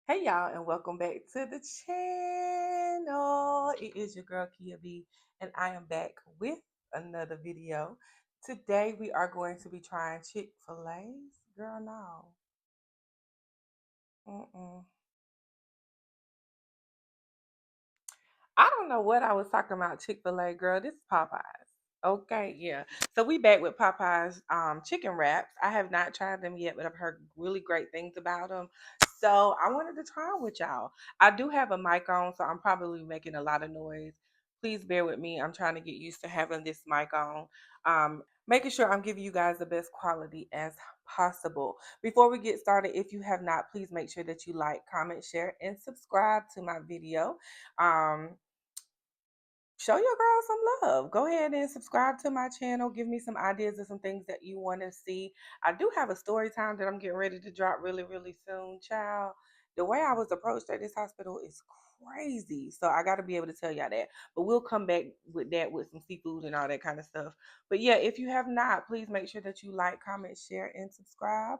Hey y'all, and welcome back to the channel. It is your girl Kia B, and I am back with another video. Today we are going to be trying Chick-fil-A's. Girl, no. Mm-mm. I don't know what I was talking about Chick-fil-A, girl. This is Popeyes. Okay, yeah. So we back with Popeyes chicken wraps. I have not tried them yet, but I've heard really great things about them. So I wanted to try them with y'all. I do have a mic on, so I'm probably making a lot of noise. Please bear with me. I'm trying to get used to having this mic on. Making sure I'm giving you guys the best quality as possible. Before we get started, if you have not, please make sure that you like, comment, share, and subscribe to my video. Um, Show your girl some love. Go ahead and subscribe to my channel. Give me some ideas of some things that you want to see. I do have a story time that I'm getting ready to drop really, really soon, child. The way I was approached at this hospital is crazy. So I got to be able to tell y'all that. But we'll come back with that with some seafood and all that kind of stuff. But yeah, if you have not, please make sure that you like, comment, share, and subscribe.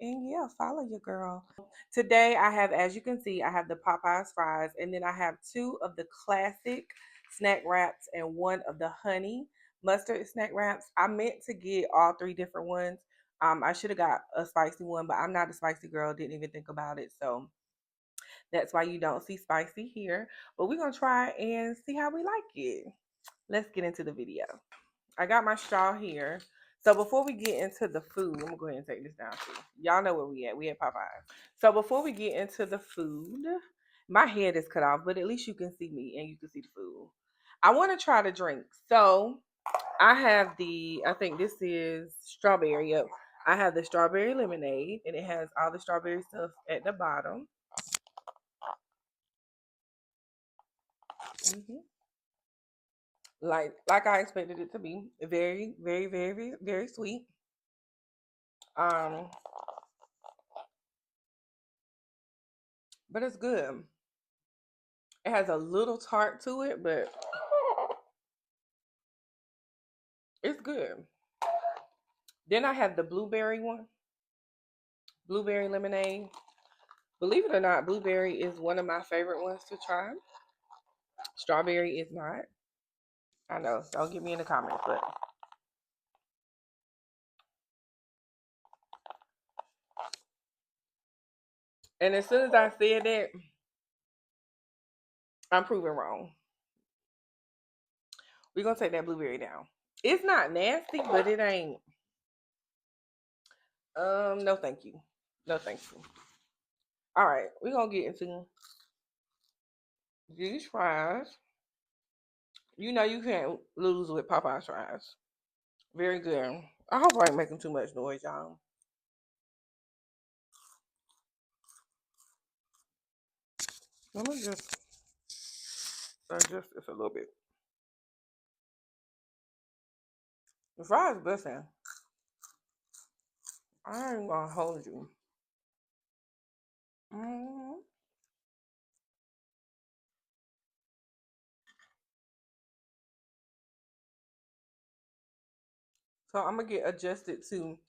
And yeah, follow your girl. Today I have, as you can see, I have the Popeyes fries, and then I have two of the classic snack wraps and one of the honey mustard snack wraps. I meant to get all three different ones. I should have got a spicy one, but I'm not a spicy girl. Didn't even think about it. So that's why you don't see spicy here. But we're going to try and see how we like it. Let's get into the video. I got my straw here. So before we get into the food, I'm gonna go ahead and take this down too. Y'all know where we at. We at Popeyes. So before we get into the food, my head is cut off, but at least you can see me and you can see the food. I want to try the drink. So I have I think this is strawberry. Yep. I have the strawberry lemonade, and it has all the strawberry stuff at the bottom. hmm like I expected it to be. Very, very, very, very, very sweet. Um, but it's good. It has a little tart to it, but it's good. Then I have the blueberry one, blueberry lemonade. Believe it or not, blueberry is one of my favorite ones to try. Strawberry is not. I know. Don't get me in the comments, but and as soon as I said that, I'm proven wrong. We're gonna take that blueberry down. It's not nasty, but it ain't. No, thank you. No, thank you. All right, we're gonna get into these fries. You know you can't lose with Popeyes fries. Very good. I hope I ain't making too much noise, y'all. Let me just adjust this a little bit. The fries busting. I ain't gonna hold you. hmm So I'm gonna get adjusted to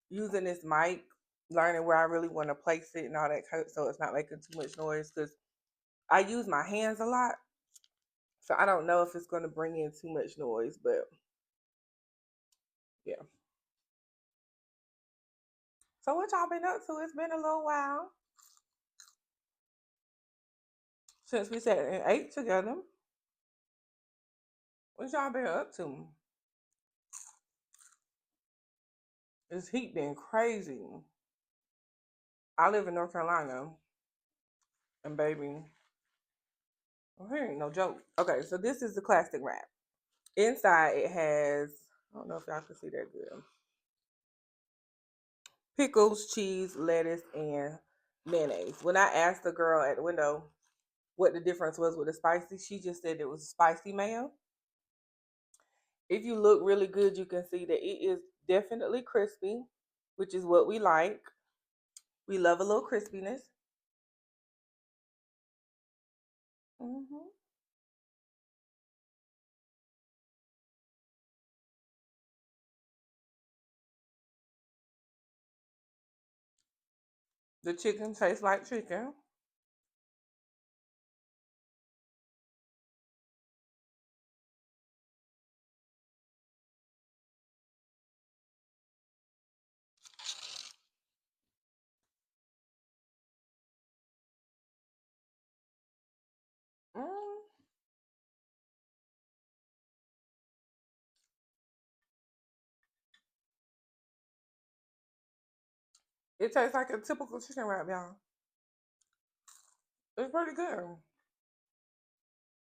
using this mic, learning where I really want to place it and all that, so it's not making too much noise. Because I use my hands a lot, so I don't know if it's gonna bring in too much noise. But yeah. So what y'all been up to? It's been a little while since we sat and ate together. What y'all been up to? This heat been crazy. I live in North Carolina, and baby, well, here ain't no joke. Okay, so this is the classic wrap. Inside it has, I don't know if y'all can see that good. Pickles, cheese, lettuce, and mayonnaise. When I asked the girl at the window what the difference was with the spicy, she just said it was spicy mayo. If you look really good, you can see that it is definitely crispy, which is what we like. We love a little crispiness. hmm The chicken tastes like chicken. It tastes like a typical chicken wrap, y'all. It's pretty good.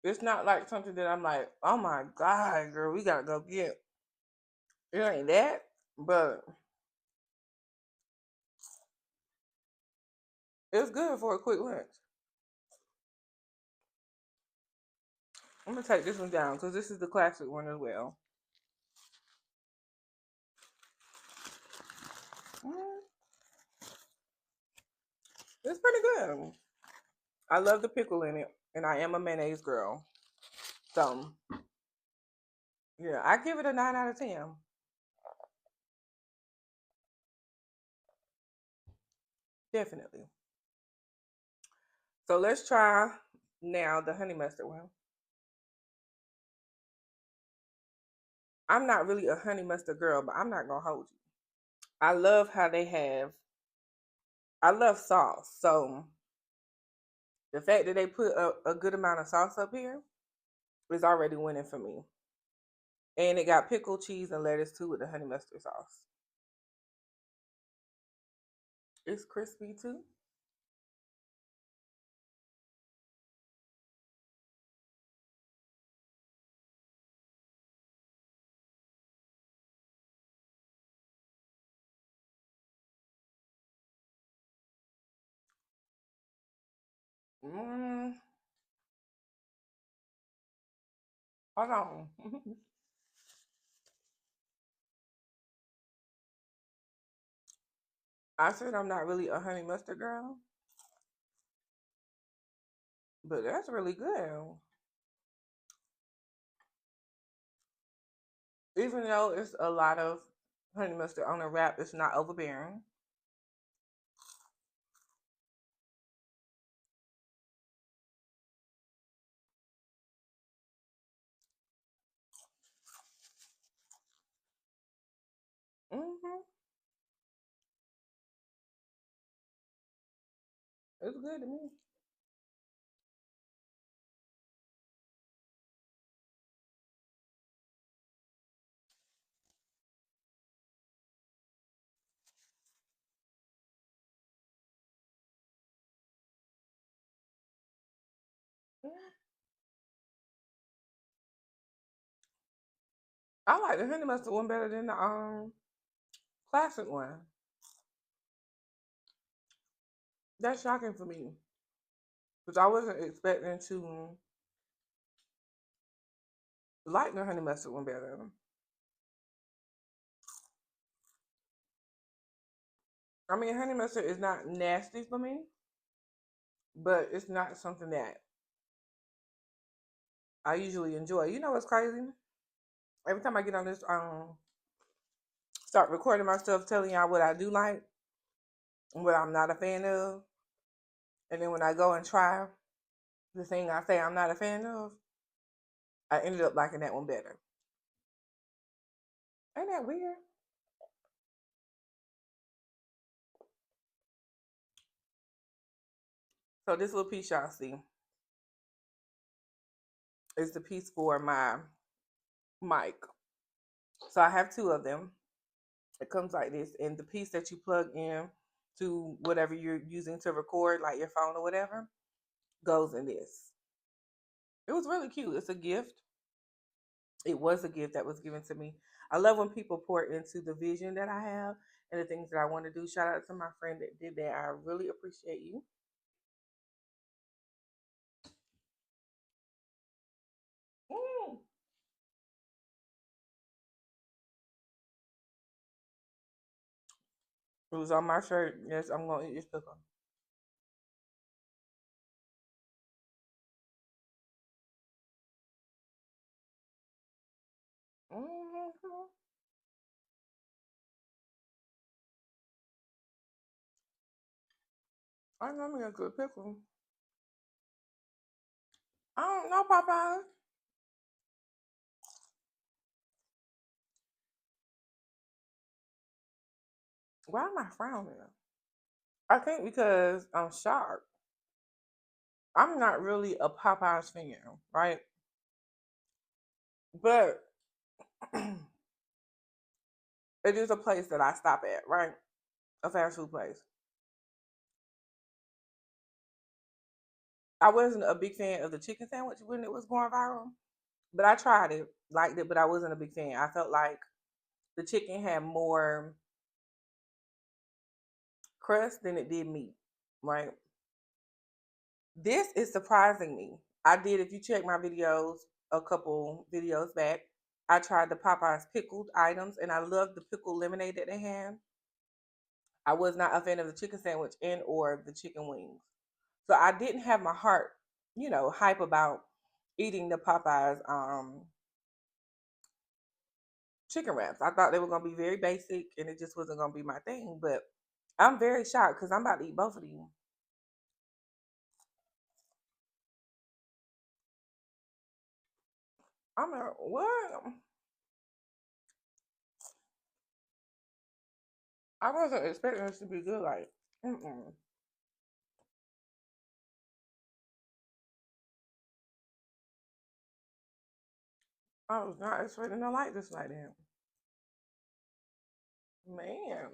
It's not like something that I'm like, oh my god, girl, we gotta go get. It ain't that, but it's good for a quick lunch. I'm gonna take this one down because this is the classic one as well. Mm, it's pretty good. I love the pickle in it, and I am a mayonnaise girl. So yeah, I give it a 9 out of 10. Definitely. So let's try now the honey mustard one. I'm not really a honey mustard girl, but I'm not gonna hold you. I love how they have. I love sauce, so the fact that they put a good amount of sauce up here is already winning for me. And it got pickle, cheese, and lettuce too with the honey mustard sauce. It's crispy too. Mm, hold on. I said I'm not really a honey mustard girl, but that's really good. Even though it's a lot of honey mustard on a wrap, it's not overbearing. Hmm. It's good to me. I like the honey mustard one better than the classic one. That's shocking for me because I wasn't expecting to like the honey mustard one better. I mean, honey mustard is not nasty for me, but it's not something that I usually enjoy. You know what's crazy? Every time I get on this, start recording myself telling y'all what I do like and what I'm not a fan of, and then when I go and try the thing I say I'm not a fan of, I ended up liking that one better. Ain't that weird? So this little piece y'all see is the piece for my mic. So I have two of them. It comes like this, and the piece that you plug in to whatever you're using to record, like your phone or whatever, goes in this. It was really cute. It's a gift. It was a gift that was given to me. I love when people pour into the vision that I have and the things that I want to do. Shout out to my friend that did that. I really appreciate you. Mm. It was on my shirt. Yes, I'm gonna eat this pickle. Mm-hmm. I know me a good pickle. I don't know, Popeyes. Why am I frowning? I think because I'm sharp. I'm not really a Popeyes fan, right? But it is a place that I stop at, right? a fast food place. I wasn't a big fan of the chicken sandwich when it was going viral, but I tried it, liked it, but I wasn't a big fan. I felt like the chicken had more crust than it did meat, right? This is surprising me. I did, if you check my videos, a couple videos back, I tried the Popeyes pickled items and I loved the pickled lemonade that they had. I was not a fan of the chicken sandwich and or the chicken wings. So I didn't have my heart, hype about eating the Popeyes chicken wraps. I thought they were gonna be very basic and it just wasn't gonna be my thing. But I'm very shocked because I'm about to eat both of these. I'm like, what? I wasn't expecting this to be good. Like, mm-mm. I was not expecting to like this like that. Man.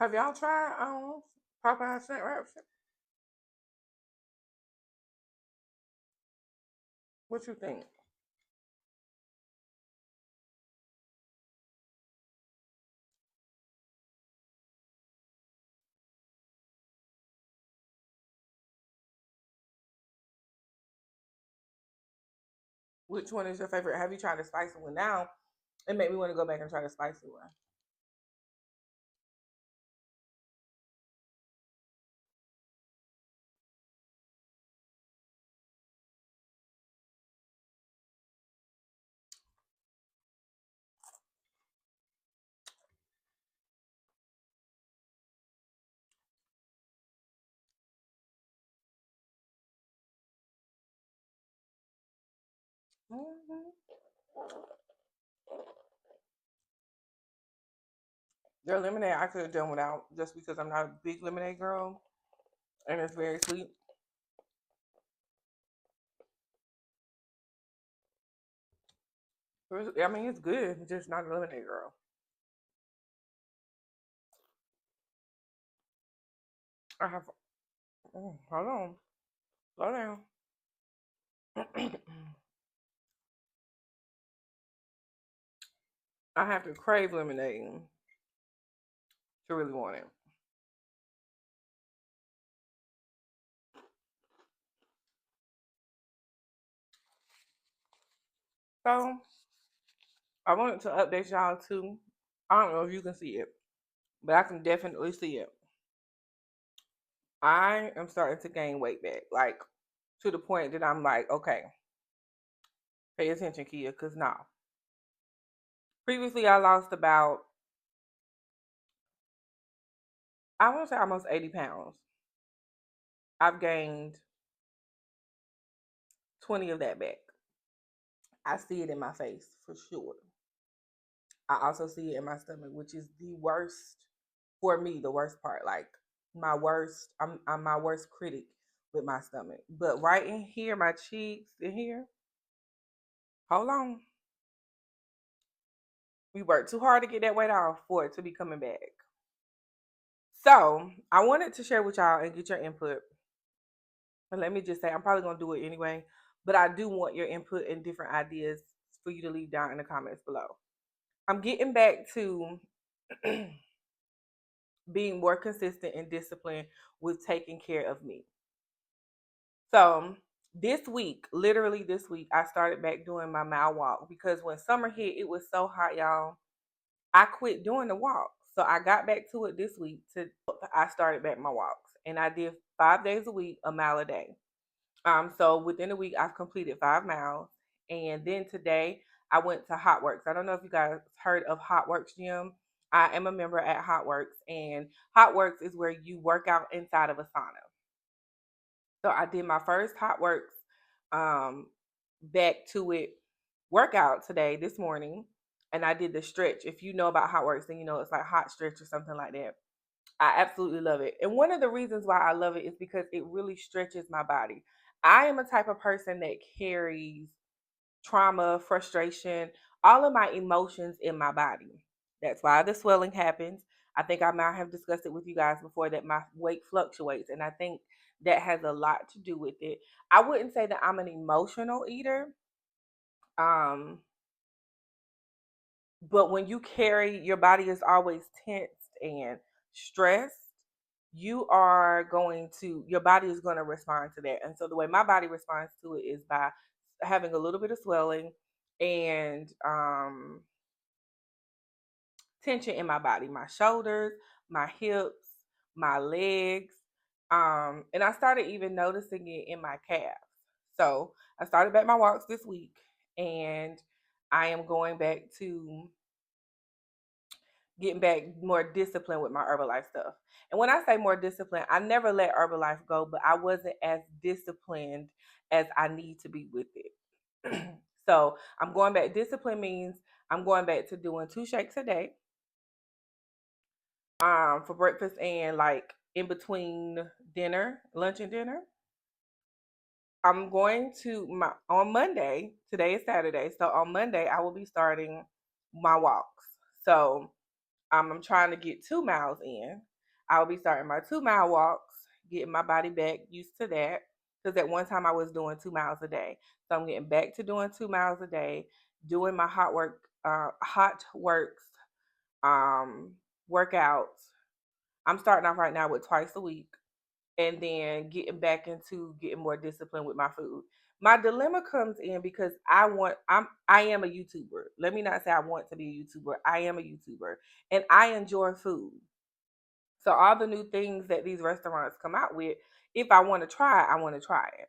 Have y'all tried Popeye snack wraps? What you think? Which one is your favorite? Have you tried the spicy one now? It made me want to go back and try the spicy one. Hmm. Their lemonade I could have done without just because I'm not a big lemonade girl and it's very sweet. I mean, it's good, just not a lemonade girl. I have, hold on, slow down. I have to crave lemonade to really want it. So I wanted to update y'all too. I don't know if you can see it, but I can definitely see it. I am starting to gain weight back, like to the point that I'm like, okay, pay attention, Kia, because now previously I lost about, I want to say almost 80 pounds. I've gained 20 of that back. I see it in my face for sure. I also see it in my stomach, which is the worst for me, the worst part. Like I'm my worst critic with my stomach. But right in here, my cheeks in here, hold on. We worked too hard to get that weight off for it to be coming back. So I wanted to share with y'all and get your input. And let me just say, I'm probably gonna do it anyway, but I do want your input and different ideas for you to leave down in the comments below. I'm getting back to being more consistent and disciplined with taking care of me. So this week, literally this week, I started back doing my mile walk because when summer hit, it was so hot, y'all. I quit doing the walk. So I got back to it this week to I started back my walks and I did 5 days a week, a mile a day. So within a week I've completed 5 miles. And then today I went to Hot Works. I don't know if you guys heard of Hot Works Gym. I am a member at Hot Works, and Hot Works is where you work out inside of a sauna. So I did my first Hot Works um back to it workout today this morning. and I did the stretch. If you know about how it works, then you know it's like hot stretch or something like that. I absolutely love it. And one of the reasons why I love it is because it really stretches my body. I am a type of person that carries trauma, frustration, all of my emotions in my body. That's why the swelling happens. I think I might have discussed it with you guys before that my weight fluctuates. And I think that has a lot to do with it. I wouldn't say that I'm an emotional eater. Um, but when you carry, your body is always tensed and stressed, your body is going to respond to that. And so the way my body responds to it is by having a little bit of swelling and tension in my body, my shoulders, my hips, my legs. And I started even noticing it in my calves. So I started back my walks this week, and I am going back to getting back more disciplined with my Herbalife stuff. And when I say more disciplined, I never let Herbalife go, but I wasn't as disciplined as I need to be with it. So I'm going back. Discipline means I'm going back to doing 2 shakes a day for breakfast and like in between dinner, lunch and dinner. I'm going to my on Monday. Today is Saturday, so on Monday I will be starting my walks. So I'm trying to get 2 miles in. I will be starting my 2 mile walks, getting my body back used to that. Because at one time I was doing 2 miles a day. So I'm getting back to doing 2 miles a day, doing my hot works, um, workouts. I'm starting off right now with twice a week, and then getting back into getting more disciplined with my food. My dilemma comes in because I am a YouTuber. Let me not say I want to be a YouTuber. I am a YouTuber and I enjoy food. So all the new things that these restaurants come out with, if I want to try it, I want to try it.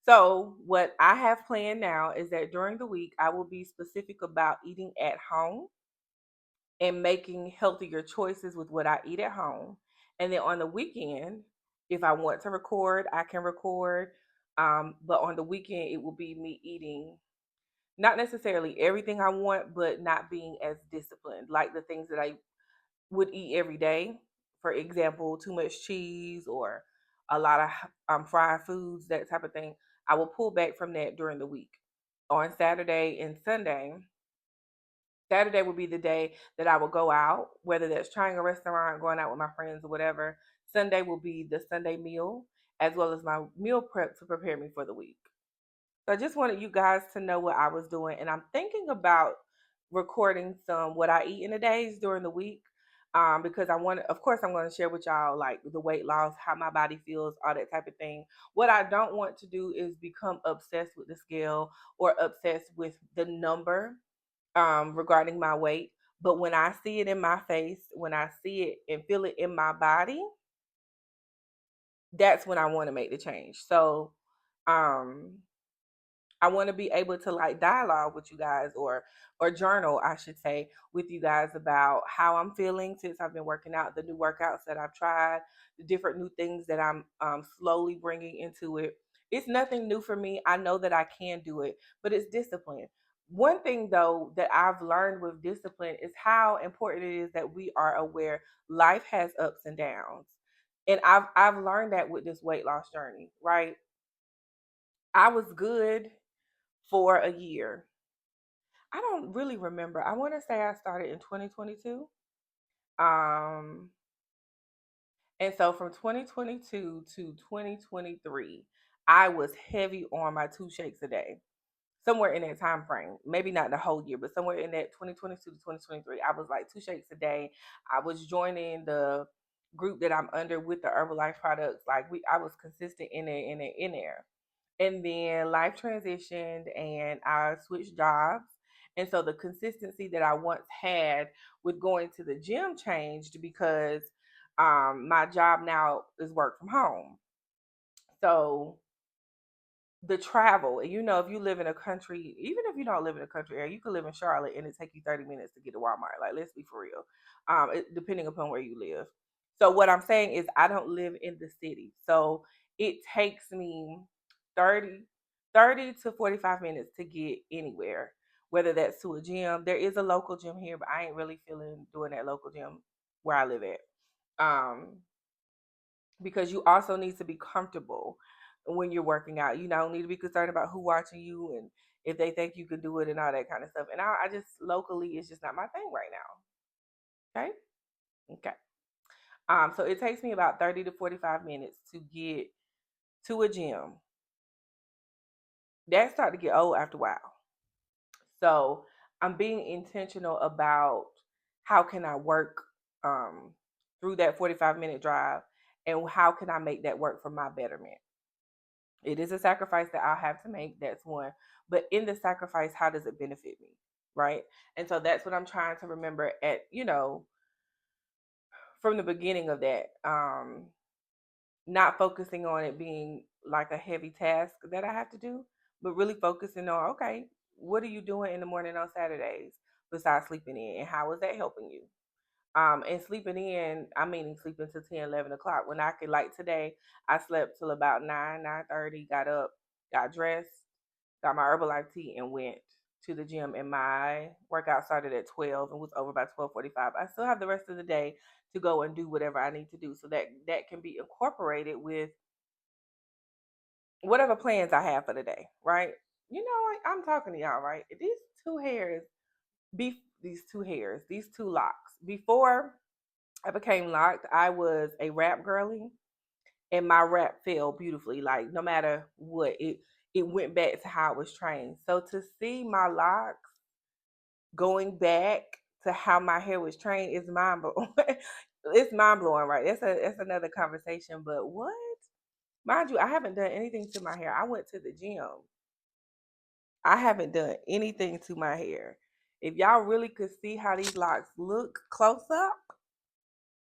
So what I have planned now is that during the week I will be specific about eating at home and making healthier choices with what I eat at home. And then on the weekend, if I want to record, I can record. But on the weekend, it will be me eating not necessarily everything I want, but not being as disciplined, like the things that I would eat every day. For example, too much cheese or a lot of fried foods, that type of thing. I will pull back from that during the week. On Saturday and Sunday, Saturday would be the day that I will go out, whether that's trying a restaurant, going out with my friends, or whatever. Sunday will be the Sunday meal, as well as my meal prep to prepare me for the week. So I just wanted you guys to know what I was doing. And I'm thinking about recording some what I eat in the days during the week. Because of course, I'm going to share with y'all like the weight loss, how my body feels, all that type of thing. What I don't want to do is become obsessed with the scale or obsessed with the number regarding my weight. But when I see it in my face, when I see it and feel it in my body, that's when I want to make the change. So um, I want to be able to like dialogue with you guys or journal, I should say, with you guys about how I'm feeling since I've been working out, the new workouts that I've tried, the different new things that I'm slowly bringing into it. It's nothing new for me. I know that I can do it, but it's discipline. One thing though that I've learned with discipline is how important it is that we are aware life has ups and downs. And I've learned that with this weight loss journey, right? I was good for a year. I don't really remember. I want to say I started in 2022. Um, and so from 2022 to 2023, I was heavy on my 2 shakes a day. Somewhere in that time frame, maybe not the whole year, but somewhere in that 2022 to 2023, I was like 2 shakes a day. I was joining the group that I'm under with the Herbalife products. Like I was consistent in there. And then life transitioned and I switched jobs. And so the consistency that I once had with going to the gym changed because my job now is work from home. So the travel, and if you live in a country, even if you don't live in a country area, you could live in Charlotte and it take you 30 minutes to get to Walmart. Like, let's be for real. Depending upon where you live. So what I'm saying is I don't live in the city. So it takes me 30 to 45 minutes to get anywhere. whether that's to a gym. There is a local gym here, but I ain't really feeling doing that local gym where I live at. Um, because you also need to be comfortable when you're working out. You don't need to be concerned about who watching you and if they think you can do it and all that kind of stuff. And I just locally, it's just not my thing right now. Okay, okay. So it takes me about 30 to 45 minutes to get to a gym. That start to get old after a while. So I'm being intentional about how can I work um, through that 45-minute drive and how can I make that work for my betterment. It is a sacrifice that I'll have to make. That's one. But in the sacrifice, how does it benefit me? Right. And so that's what I'm trying to remember at, from the beginning of that. Not focusing on it being like a heavy task that I have to do, but really focusing on, okay, what are you doing in the morning on Saturdays besides sleeping in? And how is that helping you? And sleeping in, I'm meaning sleeping till 10, 11 o'clock. When I could, like today, I slept till about 9, 9:30, got up, got dressed, got my Herbalife tea, and went to the gym. And my workout started at 12 and was over by 12:45. I still have the rest of the day to go and do whatever I need to do. So that can be incorporated with whatever plans I have for the day, right? I'm talking to y'all, right? These two hairs, these two locks. Before I became locked, I was a rap girly, and my rap fell beautifully. Like no matter what, it went back to how I was trained. So to see my locks going back to how my hair was trained is mind blowing. It's mind blowing, right? That's another conversation. But what? Mind you, I haven't done anything to my hair. I went to the gym. I haven't done anything to my hair. If y'all really could see how these locks look close up,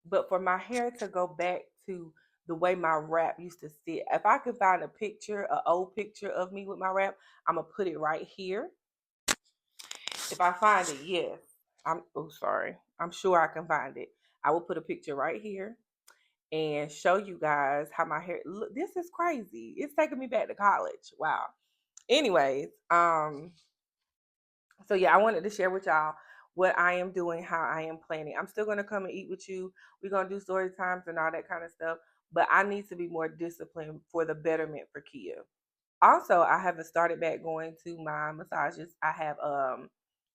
but for my hair to go back to the way my wrap used to sit, if I could find a picture, an old picture of me with my wrap, I'm gonna put it right here. If I find it, yes. Sorry. I'm sure I can find it. I will put a picture right here and show you guys how my hair look. This is crazy. It's taking me back to college. Wow. Anyways, so yeah, I wanted to share with y'all what I am doing, how I am planning. I'm still gonna come and eat with you. We're gonna do story times and all that kind of stuff. But I need to be more disciplined for the betterment for Kia. Also, I haven't started back going to my massages. I have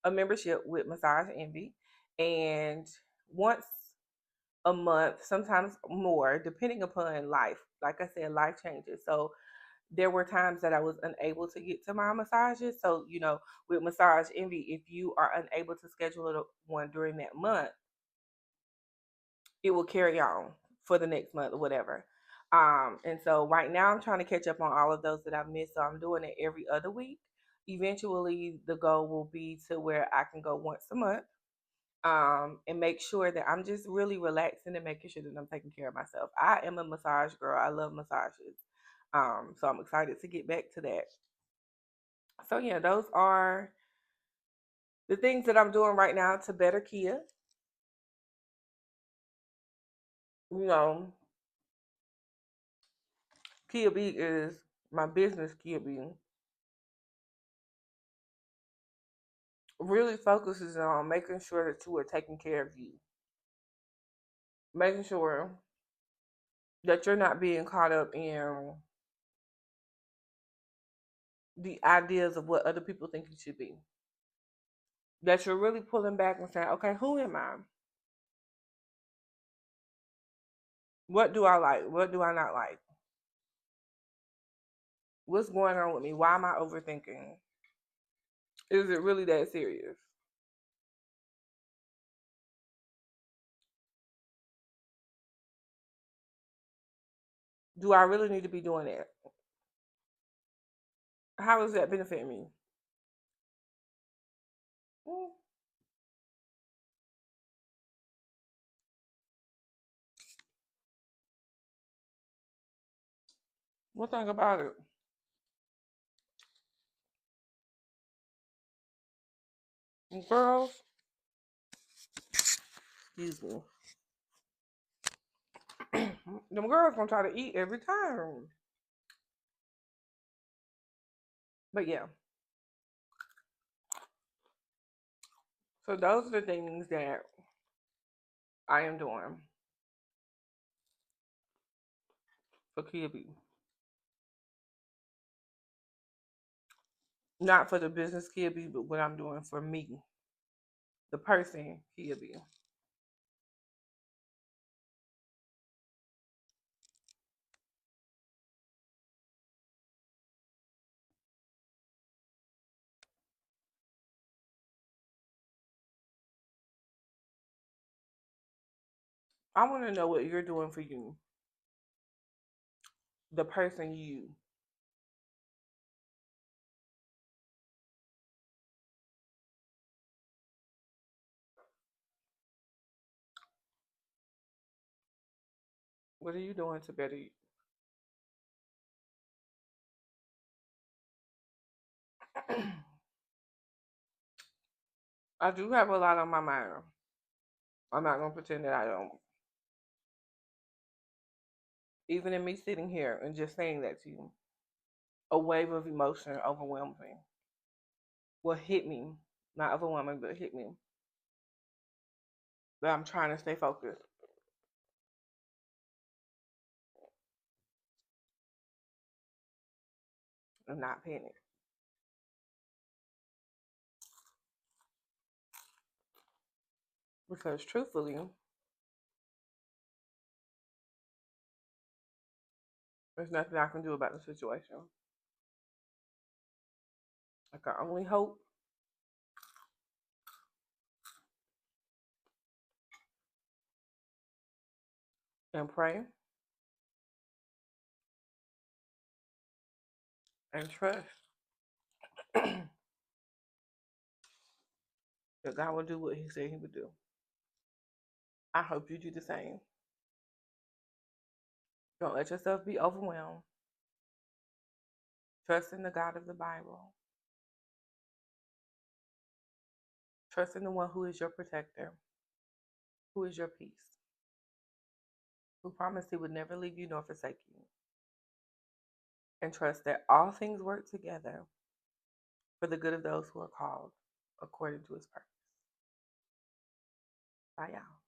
a membership with Massage Envy, and once a month, sometimes more, depending upon life. Like I said, life changes. So there were times that I was unable to get to my massages. So, with Massage Envy, if you are unable to schedule one during that month, it will carry on for the next month or whatever. And so right now I'm trying to catch up on all of those that I've missed. So I'm doing it every other week. Eventually, the goal will be to where I can go once a month. And make sure that I'm just really relaxing and making sure that I'm taking care of myself. I am a massage girl. I love massages. So I'm excited to get back to that. So yeah, those are the things that I'm doing right now to better Kia. You know, Kia B is my business. Kia B really focuses on making sure that you are taking care of you, making sure that you're not being caught up in the ideas of what other people think you should be. That you're really pulling back and saying, okay, who am I? What do I like? What do I not like? What's going on with me? Why am I overthinking? Is it really that serious? Do I really need to be doing that? How does that benefit me? Mm, one thing about it, girls, excuse me, them girls gonna try to eat every time. But yeah, So those are the things that I am doing for Kia B. Not for the business Kia B, but what I'm doing for me, the person Kia B. I want to know what you're doing for you, the person you. What are you doing to better you? I do have a lot on my mind. I'm not gonna pretend that I don't. Even in me sitting here and just saying that to you, a wave of emotion overwhelmed me. Well, hit me, not overwhelming, but hit me. But I'm trying to stay focused and not panic because, truthfully, there's nothing I can do about the situation. I can only hope and pray and trust that God will do what He said He would do. I hope you do the same. Don't let yourself be overwhelmed. Trust in the God of the Bible. Trust in the one who is your protector, who is your peace, who promised He would never leave you nor forsake you. And trust that all things work together for the good of those who are called according to His purpose. Bye, y'all.